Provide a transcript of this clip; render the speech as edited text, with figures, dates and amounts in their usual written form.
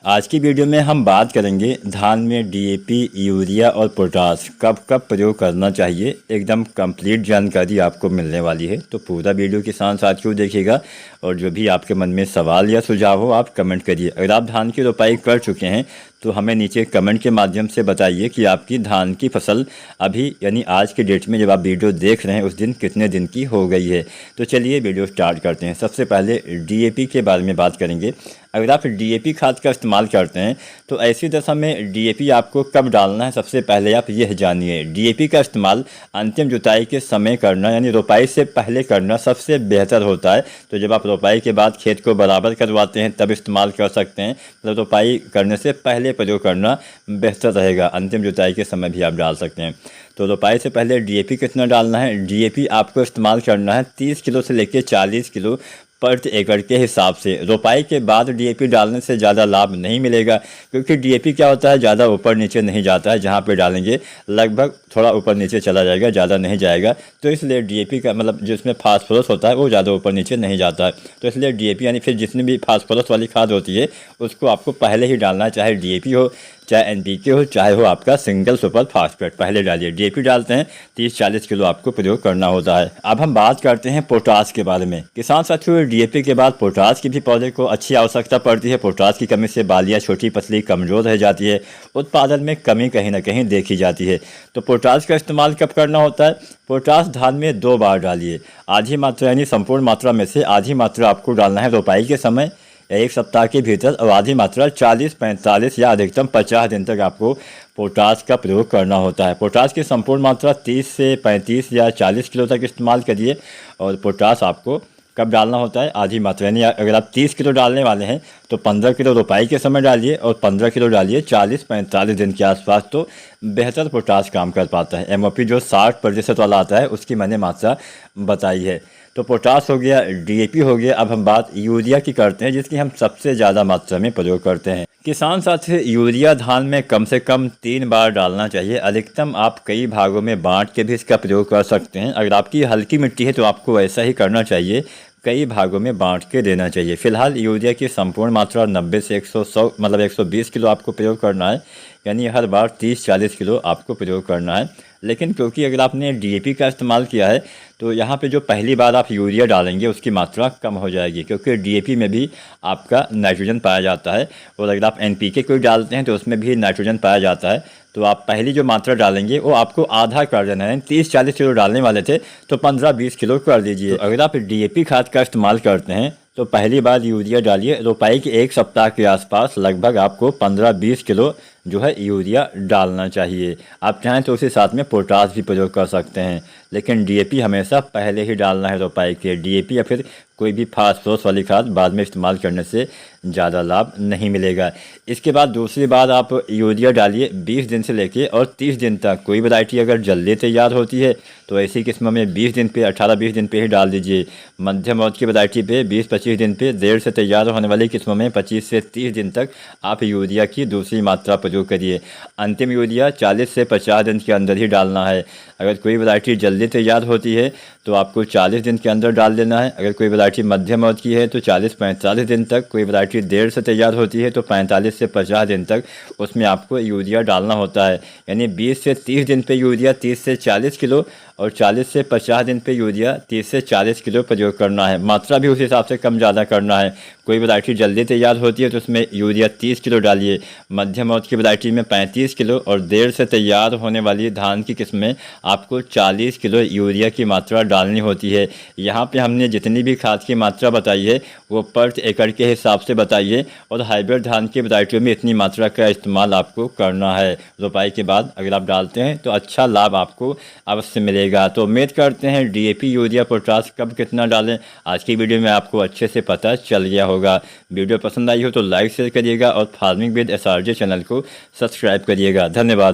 आज की वीडियो में हम बात करेंगे धान में डीएपी, यूरिया और पोटाश कब कब प्रयोग करना चाहिए। एकदम कंप्लीट जानकारी आपको मिलने वाली है, तो पूरा वीडियो किसान साथियों देखिएगा। और जो भी आपके मन में सवाल या सुझाव हो आप कमेंट करिए। अगर आप धान की रोपाई कर चुके हैं तो हमें नीचे कमेंट के माध्यम से बताइए कि आपकी धान की फसल अभी यानी आज के डेट में जब आप वीडियो देख रहे हैं उस दिन कितने दिन की हो गई है। तो चलिए वीडियो स्टार्ट करते हैं। सबसे पहले डीएपी के बारे में बात करेंगे। अगर आप डीएपी खाद का इस्तेमाल करते हैं तो ऐसी दशा में डीएपी आपको कब डालना है, सबसे पहले आप यह जानिए। डीएपी का इस्तेमाल अंतिम जुताई के समय करना यानी रोपाई से पहले करना सबसे बेहतर होता है। तो जब आप रोपाई के बाद खेत को बराबर करवाते हैं तब इस्तेमाल कर सकते हैं, मतलब रोपाई करने से पहले प्रयोग करना बेहतर रहेगा। अंतिम जुताई के समय भी आप डाल सकते हैं। तो रोपाई से पहले डीएपी कितना डालना है, डीएपी आपको इस्तेमाल करना है 30 किलो से लेकर 40 किलो प्रति एकड़ के हिसाब से। रोपाई के बाद डीएपी डालने से ज़्यादा लाभ नहीं मिलेगा, क्योंकि डीएपी क्या होता है, ज़्यादा ऊपर नीचे नहीं जाता है। जहाँ पे डालेंगे लगभग थोड़ा ऊपर नीचे चला जाएगा, ज़्यादा नहीं जाएगा। तो इसलिए डीएपी का मतलब जिसमें फास्फोरस होता है वो ज़्यादा ऊपर नीचे नहीं जाता है। तो इसलिए डीएपी यानी फिर जितनी भी फास्फोरस वाली खाद होती है उसको आपको पहले ही डालना है, चाहे डीएपी हो, चाहे एनपीके हो, चाहे हो आपका सिंगल सुपर फास्फेट, पहले डालिए। डीएपी डालते हैं 30-40 किलो आपको प्रयोग करना होता है। अब हम बात करते हैं पोटाश के बारे में। किसान साथियों, डीएपी के बाद पोटाश की भी पौधे को अच्छी आवश्यकता पड़ती है। पोटाश की कमी से बालियाँ छोटी पतली कमज़ोर रह जाती है, उत्पादन में कमी कहीं ना कहीं देखी जाती है। तो पोटाश का इस्तेमाल कब करना होता है, पोटाश धान में 2 बार डालिए। आधी मात्रा यानी संपूर्ण मात्रा में से आधी मात्रा आपको डालना है रोपाई के समय या 1 सप्ताह के भीतर, और आधी मात्रा 40-45 या अधिकतम 50 दिन तक आपको पोटाश का प्रयोग करना होता है। पोटाश की संपूर्ण मात्रा 30 से 35 या 40 किलो तक इस्तेमाल करिए। और पोटाश आपको कब डालना होता है, आधी मात्रा यानी अगर आप 30 किलो डालने वाले हैं तो 15 किलो रोपाई के समय डालिए और 15 किलो डालिए 40-45 दिन के आसपास। तो बेहतर पोटाश काम कर पाता है। एमओपी जो 60% वाला आता है उसकी मैंने मात्रा बताई है। तो पोटाश हो गया, डीएपी हो गया। अब हम बात यूरिया की करते हैं, जिसकी हम सबसे ज़्यादा मात्रा में प्रयोग करते हैं। किसान साथी, यूरिया धान में कम से कम 3 बार डालना चाहिए। अधिकतम आप कई भागों में बांट के भी इसका प्रयोग कर सकते हैं। अगर आपकी हल्की मिट्टी है तो आपको ऐसा ही करना चाहिए, कई भागों में बांट के देना चाहिए। फिलहाल यूरिया की संपूर्ण मात्रा 90 से 100 मतलब 120 किलो आपको प्रयोग करना है, यानी हर बार 30-40 किलो आपको प्रयोग करना है। लेकिन क्योंकि अगर आपने डीएपी का इस्तेमाल किया है तो यहाँ पे जो पहली बार आप यूरिया डालेंगे उसकी मात्रा कम हो जाएगी, क्योंकि डीएपी में भी आपका नाइट्रोजन पाया जाता है। और अगर आप एनपीके कोई डालते हैं तो उसमें भी नाइट्रोजन पाया जाता है। तो आप पहली जो मात्रा डालेंगे वो आपको आधा कर देना है। 30-40 किलो डालने वाले थे तो 15-20 किलो कर दीजिए। तो अगर आप डीएपी खाद का इस्तेमाल करते हैं तो पहली बार यूरिया डालिए। रोपाई के 1 सप्ताह के आसपास लगभग आपको 15-20 किलो जो है यूरिया डालना चाहिए। आप चाहें तो उसी साथ में पोटाश भी प्रयोग कर सकते हैं, लेकिन डीएपी हमेशा पहले ही डालना है रोपाई के। डीएपी या फिर कोई भी फास्फोरस वाली खाद बाद में इस्तेमाल करने से ज़्यादा लाभ नहीं मिलेगा। इसके बाद दूसरी बार आप यूरिया डालिए 20 दिन से लेके और 30 दिन तक। कोई वैरायटी अगर जल्दी तैयार होती है तो ऐसी किस्म में 20 दिन पे 18-20 दिन पे ही डाल दीजिए। मध्यम अवधि की वैरायटी पे 20-25 दिन पे, देर से तैयार होने वाली किस्मों में 25 से 30 दिन तक आप यूरिया की दूसरी मात्रा प्रयोग करिए। अंतिम यूरिया 40 से 50 दिन के अंदर ही डालना है। अगर कोई वैरायटी जल्दी तैयार होती है तो आपको 40 दिन के अंदर डाल देना है। अगर कोई वैरायटी मध्यम अवधि की है तो 40-45 दिन तक। कोई वैरायटी देर से तैयार होती है तो 45 से 50 दिन तक उसमें आपको यूरिया डालना होता है। यानी 20 से 30 दिन पे यूरिया 30 से 40 किलो और 40 से 50 दिन पे यूरिया 30 से 40 किलो प्रयोग करना है। मात्रा भी उस हिसाब से कम ज़्यादा करना है। कोई वैरायटी जल्दी तैयार होती है तो उसमें यूरिया 30 किलो डालिए। मध्यम अवधि की वैरायटी में 35 किलो और देर से तैयार होने वाली धान की किस्म में आपको 40 किलो यूरिया की मात्रा डालनी होती है। यहाँ पे हमने जितनी भी खाद की मात्रा बताई है वो प्रति एकड़ के हिसाब से बताई है, और हाइब्रिड धान की वैरायटियों में इतनी मात्रा का इस्तेमाल आपको करना है। रोपाई के बाद अगर आप डालते हैं तो अच्छा लाभ आपको अवश्य मिलेगा। तो उम्मीद करते हैं डीएपी, यूरिया, पोटाश कब कितना डालें आज की वीडियो में आपको अच्छे से पता चल गया होगा। वीडियो पसंद आई हो तो लाइक शेयर करिएगा और फार्मिंग विद SRJ चैनल को सब्सक्राइब करिएगा। धन्यवाद।